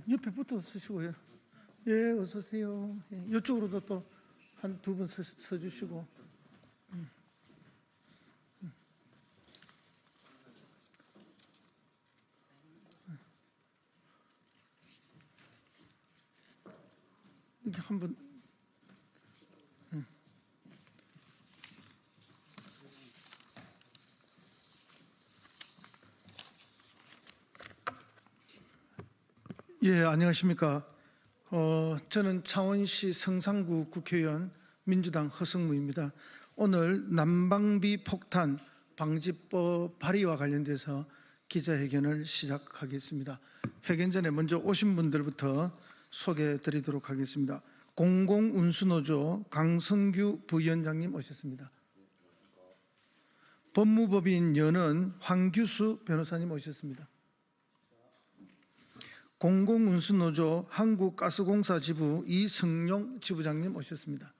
옆에 붙어서 쓰시고요. 예, 어서 오세요. 예, 이쪽으로도 또 한 두 분 서주시고. 이렇게 한 분. 예, 안녕하십니까. 저는 창원시 성산구 국회의원 민주당 허성무입니다. 오늘 난방비 폭탄 방지법 발의와 관련돼서 기자회견을 시작하겠습니다. 회견 전에 먼저 오신 분들부터 소개해 드리도록 하겠습니다. 공공운수노조 강성규 부위원장님 오셨습니다. 법무법인 연은 황규수 변호사님 오셨습니다. 공공운수노조 한국가스공사 지부 이승용 지부장님 오셨습니다.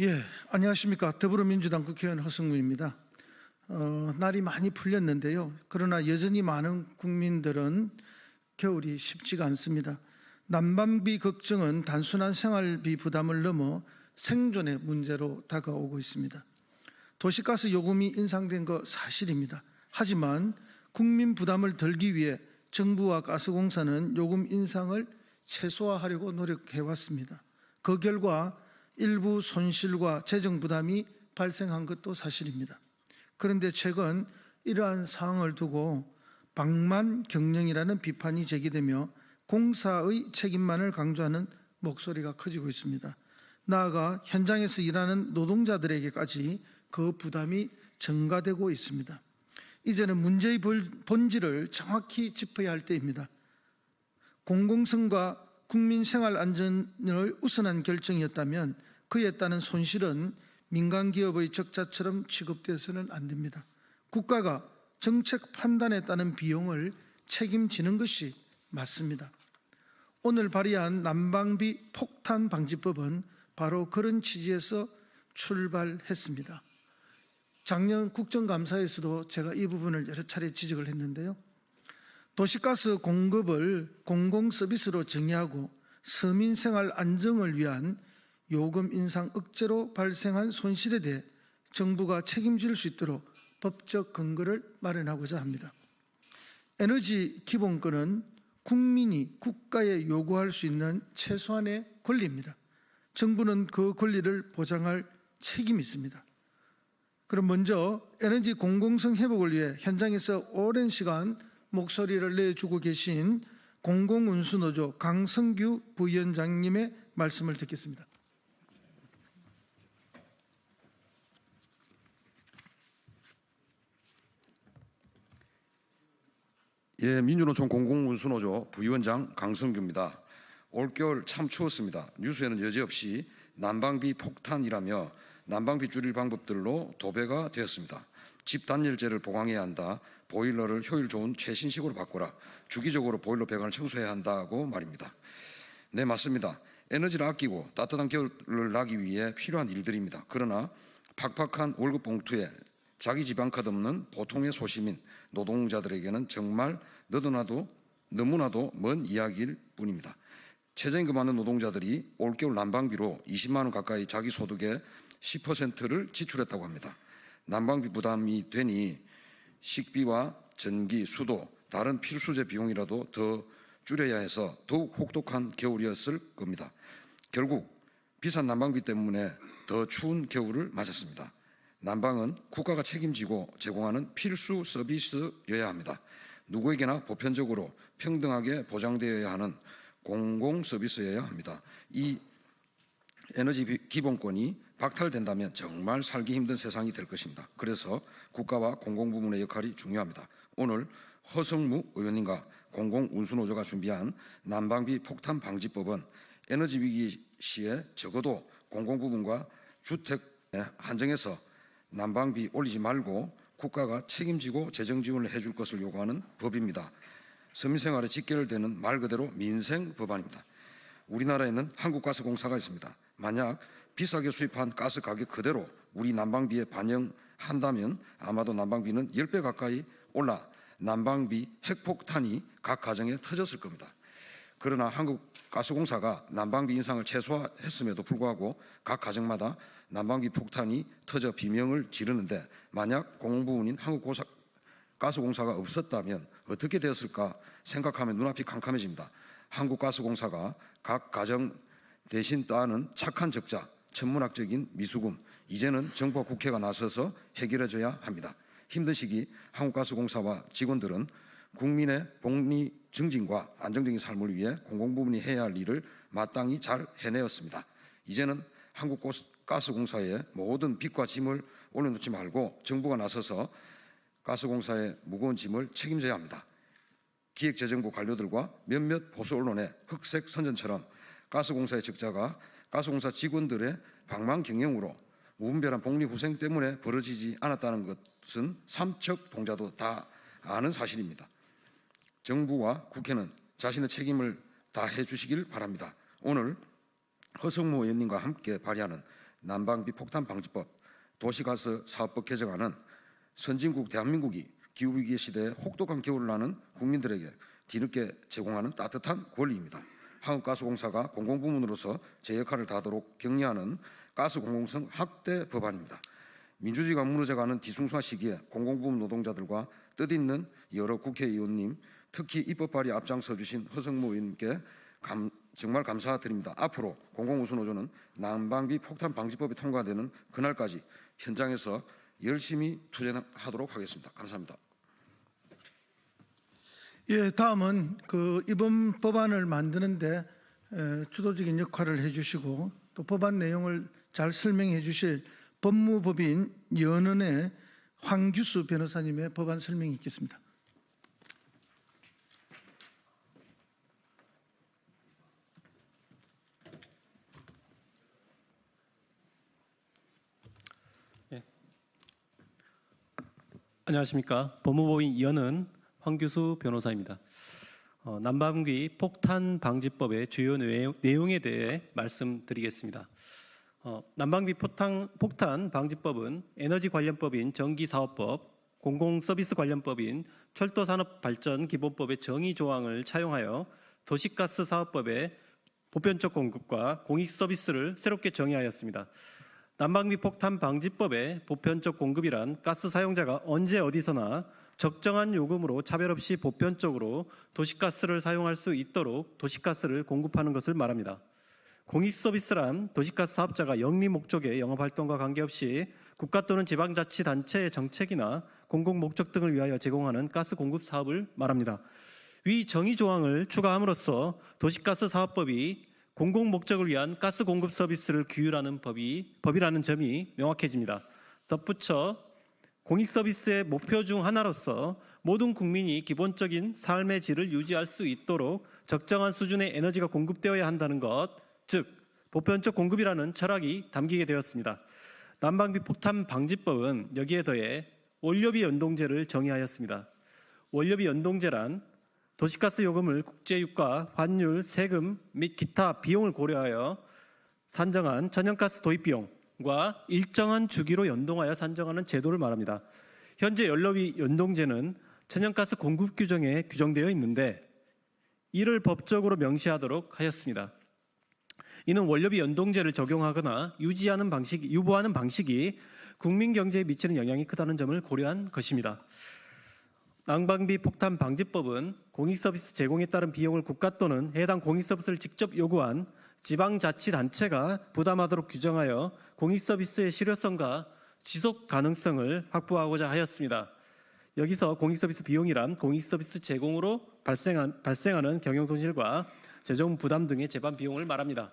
예, 안녕하십니까. 더불어민주당 국회의원 허성무입니다. 날이 많이 풀렸는데요. 그러나 여전히 많은 국민들은 겨울이 쉽지가 않습니다. 난방비 걱정은 단순한 생활비 부담을 넘어 생존의 문제로 다가오고 있습니다. 도시가스 요금이 인상된 거 사실입니다. 하지만 국민 부담을 덜기 위해 정부와 가스공사는 요금 인상을 최소화하려고 노력해왔습니다. 그 결과 일부 손실과 재정 부담이 발생한 것도 사실입니다. 그런데 최근 이러한 상황을 두고 방만 경영이라는 비판이 제기되며 공사의 책임만을 강조하는 목소리가 커지고 있습니다. 나아가 현장에서 일하는 노동자들에게까지 그 부담이 증가되고 있습니다. 이제는 문제의 본질을 정확히 짚어야 할 때입니다. 공공성과 국민 생활 안전을 우선한 결정이었다면 그에 따른 손실은 민간기업의 적자처럼 취급되어서는 안 됩니다. 국가가 정책 판단에 따른 비용을 책임지는 것이 맞습니다. 오늘 발의한 난방비 폭탄 방지법은 바로 그런 취지에서 출발했습니다. 작년 국정감사에서도 제가 이 부분을 여러 차례 지적을 했는데요. 도시가스 공급을 공공서비스로 정의하고 서민생활 안정을 위한 요금 인상 억제로 발생한 손실에 대해 정부가 책임질 수 있도록 법적 근거를 마련하고자 합니다. 에너지 기본권은 국민이 국가에 요구할 수 있는 최소한의 권리입니다. 정부는 그 권리를 보장할 책임이 있습니다. 그럼 먼저 에너지 공공성 회복을 위해 현장에서 오랜 시간 목소리를 내주고 계신 공공운수노조 강성규 부위원장님의 말씀을 듣겠습니다. 예, 민주노총 공공운수노조 부위원장 강성규입니다. 올겨울 참 추웠습니다. 뉴스에는 여지없이 난방비 폭탄이라며 난방비 줄일 방법들로 도배가 되었습니다. 집 단열재를 보강해야 한다. 보일러를 효율 좋은 최신식으로 바꿔라. 주기적으로 보일러 배관을 청소해야 한다고 말입니다. 네, 맞습니다. 에너지를 아끼고 따뜻한 겨울을 나기 위해 필요한 일들입니다. 그러나 팍팍한 월급 봉투에 자기 지방카드 없는 보통의 소시민 노동자들에게는 정말 너무나도 먼 이야기일 뿐입니다. 최저임금 많은 노동자들이 올겨울 난방비로 20만 원 가까이 자기 소득의 10%를 지출했다고 합니다. 난방비 부담이 되니 식비와 전기, 수도, 다른 필수재 비용이라도 더 줄여야 해서 더욱 혹독한 겨울이었을 겁니다. 결국 비싼 난방비 때문에 더 추운 겨울을 맞았습니다. 난방은 국가가 책임지고 제공하는 필수 서비스여야 합니다. 누구에게나 보편적으로 평등하게 보장되어야 하는 공공 서비스여야 합니다. 이 에너지 기본권이 박탈된다면 정말 살기 힘든 세상이 될 것입니다. 그래서 국가와 공공부문의 역할이 중요합니다. 오늘 허성무 의원님과 공공운수노조가 준비한 난방비 폭탄 방지법은 에너지 위기 시에 적어도 공공부문과 주택에 한정해서 난방비 올리지 말고 국가가 책임지고 재정 지원을 해줄 것을 요구하는 법입니다. 서민생활에 직결되는 말 그대로 민생 법안입니다. 우리나라에는 한국가스공사가 있습니다. 만약 비싸게 수입한 가스 가격 그대로 우리 난방비에 반영한다면 아마도 난방비는 10배 가까이 올라 난방비 핵폭탄이 각 가정에 터졌을 겁니다. 그러나 한국가스공사가 난방비 인상을 최소화했음에도 불구하고 각 가정마다 난방비 폭탄이 터져 비명을 지르는데, 만약 공공부문인 한국가스공사가 없었다면 어떻게 되었을까 생각하면 눈앞이 캄캄해집니다. 한국가스공사가 각 가정 대신 따는 착한 적자, 천문학적인 미수금, 이제는 정부와 국회가 나서서 해결해줘야 합니다. 힘든 시기 한국가스공사와 직원들은 국민의 복리 증진과 안정적인 삶을 위해 공공부문이 해야 할 일을 마땅히 잘 해내었습니다. 이제는 한국가스공사의 모든 빚과 짐을 올려놓지 말고 정부가 나서서 가스공사의 무거운 짐을 책임져야 합니다. 기획재정부 관료들과 몇몇 보수 언론의 흑색 선전처럼 가스공사의 적자가 가스공사 직원들의 방망 경영으로 무분별한 복리후생 때문에 벌어지지 않았다는 것은 삼척동자도 다 아는 사실입니다. 정부와 국회는 자신의 책임을 다해 주시길 바랍니다. 오늘 허성무 의원님과 함께 발의하는 난방비 폭탄 방지법, 도시가스 사업법 개정안은 선진국 대한민국이 기후위기 시대에 혹독한 겨울을 나는 국민들에게 뒤늦게 제공하는 따뜻한 권리입니다. 한국가스공사가 공공부문으로서 제 역할을 다하도록 격려하는 가스공공성 확대 법안입니다. 민주주의가 무너져가는 뒤숭숭한 시기에 공공부문 노동자들과 뜻있는 여러 국회의원님, 특히 입법 발의 앞장서 주신 허성무 의원님께 정말 감사드립니다. 앞으로 공공우수노조는 난방비 폭탄 방지법이 통과되는 그날까지 현장에서 열심히 투쟁하도록 하겠습니다. 감사합니다. 예, 다음은 이번 법안을 만드는데 주도적인 역할을 해주시고 또 법안 내용을 잘 설명해 주실 법무법인 연은의 황규수 변호사님의 법안 설명이 있겠습니다. 안녕하십니까. 법무법인 연은 황규수 변호사입니다. 난방비 폭탄 방지법의 주요 내용에 대해 말씀드리겠습니다. 난방비 폭탄 방지법은 에너지 관련법인 전기사업법, 공공서비스 관련법인 철도산업발전기본법의 정의 조항을 차용하여 도시가스 사업법의 보편적 공급과 공익서비스를 새롭게 정의하였습니다. 난방비 폭탄 방지법의 보편적 공급이란 가스 사용자가 언제 어디서나 적정한 요금으로 차별 없이 보편적으로 도시가스를 사용할 수 있도록 도시가스를 공급하는 것을 말합니다. 공익서비스란 도시가스 사업자가 영리 목적의 영업활동과 관계없이 국가 또는 지방자치단체의 정책이나 공공목적 등을 위하여 제공하는 가스 공급 사업을 말합니다. 위 정의 조항을 추가함으로써 도시가스 사업법이 공공목적을 위한 가스 공급 서비스를 규율하는 법이라는 점이 명확해집니다. 덧붙여 공익서비스의 목표 중 하나로서 모든 국민이 기본적인 삶의 질을 유지할 수 있도록 적정한 수준의 에너지가 공급되어야 한다는 것, 즉 보편적 공급이라는 철학이 담기게 되었습니다. 난방비 폭탄 방지법은 여기에 더해 원료비 연동제를 정의하였습니다. 원료비 연동제란 도시가스 요금을 국제유가, 환율, 세금 및 기타 비용을 고려하여 산정한 천연가스 도입 비용과 일정한 주기로 연동하여 산정하는 제도를 말합니다. 현재 연료비 연동제는 천연가스 공급 규정에 규정되어 있는데 이를 법적으로 명시하도록 하였습니다. 이는 원료비 연동제를 적용하거나 유보하는 방식이 국민 경제에 미치는 영향이 크다는 점을 고려한 것입니다. 난방비 폭탄 방지법은 공익서비스 제공에 따른 비용을 국가 또는 해당 공익서비스를 직접 요구한 지방자치단체가 부담하도록 규정하여 공익서비스의 실효성과 지속 가능성을 확보하고자 하였습니다. 여기서 공익서비스 비용이란 공익서비스 제공으로 발생하는 경영손실과 재정 부담 등의 재반 비용을 말합니다.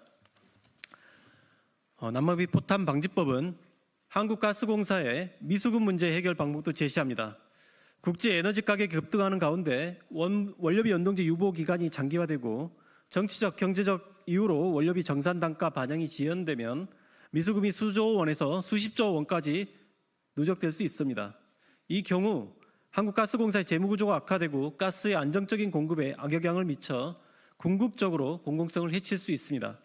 난방비 폭탄 방지법은 한국가스공사의 미수금 문제 해결 방법도 제시합니다. 국제 에너지 가격이 급등하는 가운데 원료비 연동제 유보 기간이 장기화되고 정치적, 경제적 이유로 원료비 정산 단가 반영이 지연되면 미수금이 수조 원에서 수십조 원까지 누적될 수 있습니다. 이 경우 한국가스공사의 재무구조가 악화되고 가스의 안정적인 공급에 악영향을 미쳐 궁극적으로 공공성을 해칠 수 있습니다.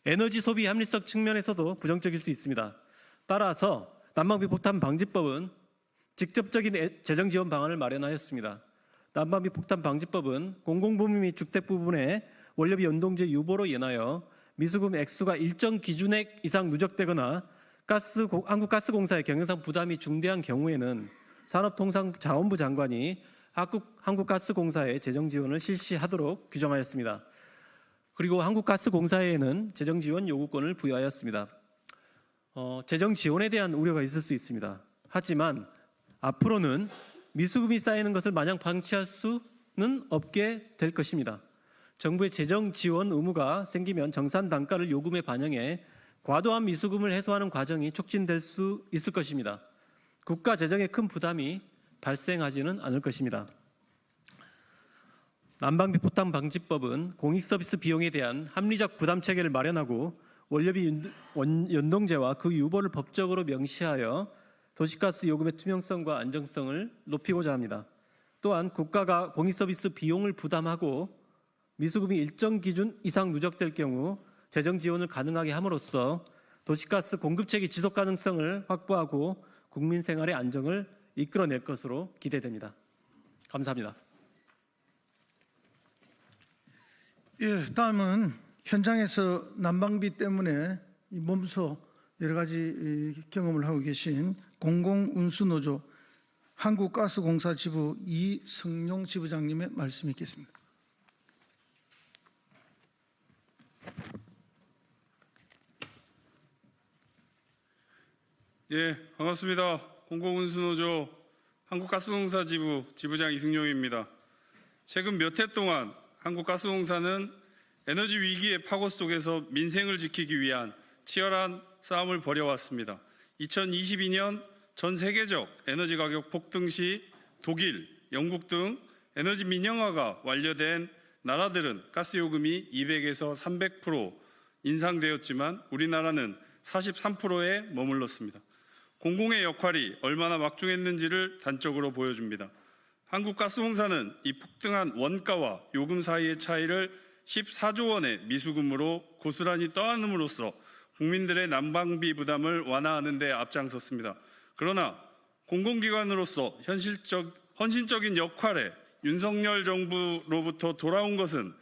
에너지 소비 합리성 측면에서도 부정적일 수 있습니다. 따라서 난방비 폭탄 방지법은 직접적인 재정 지원 방안을 마련하였습니다. 난방비 폭탄 방지법은 공공부문 및 주택 부분의 원료비 연동제 유보로 인하여 미수금 액수가 일정 기준액 이상 누적되거나 한국가스공사의 경영상 부담이 중대한 경우에는 산업통상자원부 장관이 한국가스공사에 재정 지원을 실시하도록 규정하였습니다. 그리고 한국가스공사에는 재정 지원 요구권을 부여하였습니다. 재정 지원에 대한 우려가 있을 수 있습니다. 하지만 앞으로는 미수금이 쌓이는 것을 마냥 방치할 수는 없게 될 것입니다. 정부의 재정 지원 의무가 생기면 정산 단가를 요금에 반영해 과도한 미수금을 해소하는 과정이 촉진될 수 있을 것입니다. 국가 재정에 큰 부담이 발생하지는 않을 것입니다. 난방비 폭탄 방지법은 공익 서비스 비용에 대한 합리적 부담 체계를 마련하고 원료비 연동제와 그 유보를 법적으로 명시하여 도시가스 요금의 투명성과 안정성을 높이고자 합니다. 또한 국가가 공익 서비스 비용을 부담하고 미수금이 일정 기준 이상 누적될 경우 재정 지원을 가능하게 함으로써 도시가스 공급체계 지속 가능성을 확보하고 국민 생활의 안정을 이끌어낼 것으로 기대됩니다. 감사합니다. 예, 다음은 현장에서 난방비 때문에 몸소 여러 가지 경험을 하고 계신 공공운수노조 한국가스공사 지부 이성용 지부장님의 말씀이 있겠습니다. 예, 반갑습니다. 공공운수노조 한국가스공사 지부 지부장 이승용입니다. 최근 몇 해 동안 한국가스공사는 에너지 위기의 파고 속에서 민생을 지키기 위한 치열한 싸움을 벌여왔습니다. 2022년 전 세계적 에너지 가격 폭등 시 독일, 영국 등 에너지 민영화가 완료된 나라들은 가스요금이 200에서 300% 인상되었지만 우리나라는 43%에 머물렀습니다. 공공의 역할이 얼마나 막중했는지를 단적으로 보여줍니다. 한국가스공사는 이 폭등한 원가와 요금 사이의 차이를 14조 원의 미수금으로 고스란히 떠안음으로써 국민들의 난방비 부담을 완화하는 데 앞장섰습니다. 그러나 공공기관으로서 헌신적인 역할에 윤석열 정부로부터 돌아온 것은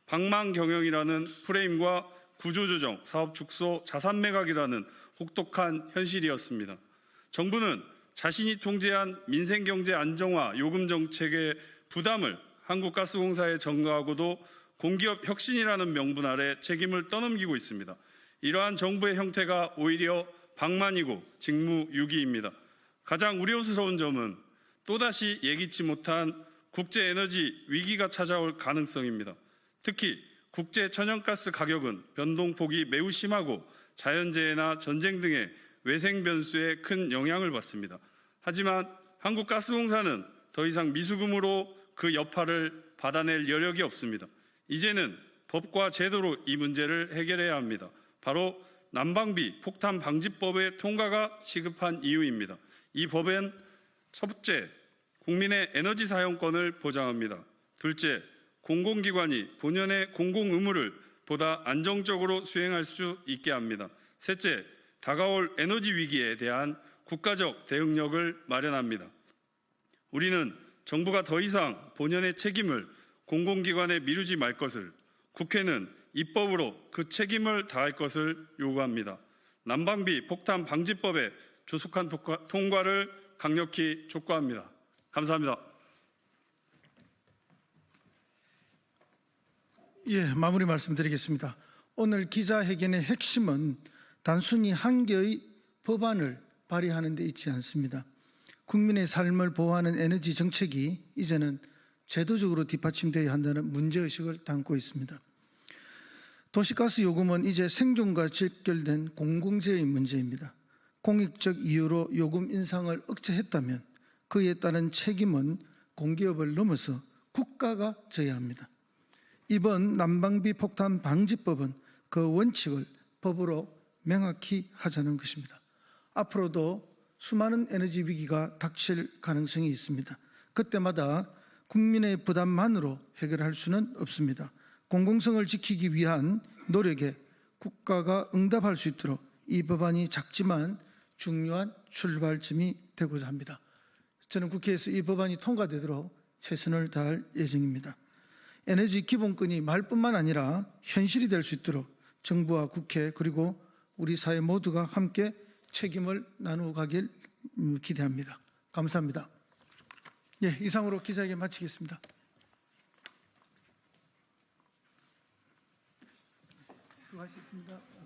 방망경영이라는 프레임과 구조조정, 사업축소, 자산매각이라는 혹독한 현실이었습니다. 정부는 자신이 통제한 민생경제 안정화 요금 정책의 부담을 한국가스공사에 전가하고도 공기업 혁신이라는 명분 아래 책임을 떠넘기고 있습니다. 이러한 정부의 형태가 오히려 방만이고 직무유기입니다. 가장 우려스러운 점은 또다시 예기치 못한 국제에너지 위기가 찾아올 가능성입니다. 특히 국제천연가스 가격은 변동폭이 매우 심하고 자연재해나 전쟁 등의 외생 변수에 큰 영향을 받습니다. 하지만 한국가스공사는 더 이상 미수금으로 그 여파를 받아낼 여력이 없습니다. 이제는 법과 제도로 이 문제를 해결해야 합니다. 바로 난방비 폭탄 방지법의 통과가 시급한 이유입니다. 이 법엔 첫째, 국민의 에너지 사용권을 보장합니다. 둘째, 공공기관이 본연의 공공 의무를 보다 안정적으로 수행할 수 있게 합니다. 셋째, 다가올 에너지 위기에 대한 국가적 대응력을 마련합니다. 우리는 정부가 더 이상 본연의 책임을 공공기관에 미루지 말 것을, 국회는 입법으로 그 책임을 다할 것을 요구합니다. 난방비 폭탄 방지법의 조속한 통과를 강력히 촉구합니다. 감사합니다. 예, 마무리 말씀드리겠습니다. 오늘 기자회견의 핵심은 단순히 한 개의 법안을 발의하는 데 있지 않습니다. 국민의 삶을 보호하는 에너지 정책이 이제는 제도적으로 뒷받침되어야 한다는 문제의식을 담고 있습니다. 도시가스 요금은 이제 생존과 직결된 공공재의 문제입니다. 공익적 이유로 요금 인상을 억제했다면 그에 따른 책임은 공기업을 넘어서 국가가 져야 합니다. 이번 난방비 폭탄 방지법은 그 원칙을 법으로 명확히 하자는 것입니다. 앞으로도 수많은 에너지 위기가 닥칠 가능성이 있습니다. 그때마다 국민의 부담만으로 해결할 수는 없습니다. 공공성을 지키기 위한 노력에 국가가 응답할 수 있도록 이 법안이 작지만 중요한 출발점이 되고자 합니다. 저는 국회에서 이 법안이 통과되도록 최선을 다할 예정입니다. 에너지 기본권이 말뿐만 아니라 현실이 될 수 있도록 정부와 국회 그리고 우리 사회 모두가 함께 책임을 나누어 가길 기대합니다. 감사합니다. 예, 이상으로 기자회견 마치겠습니다. 수고하셨습니다.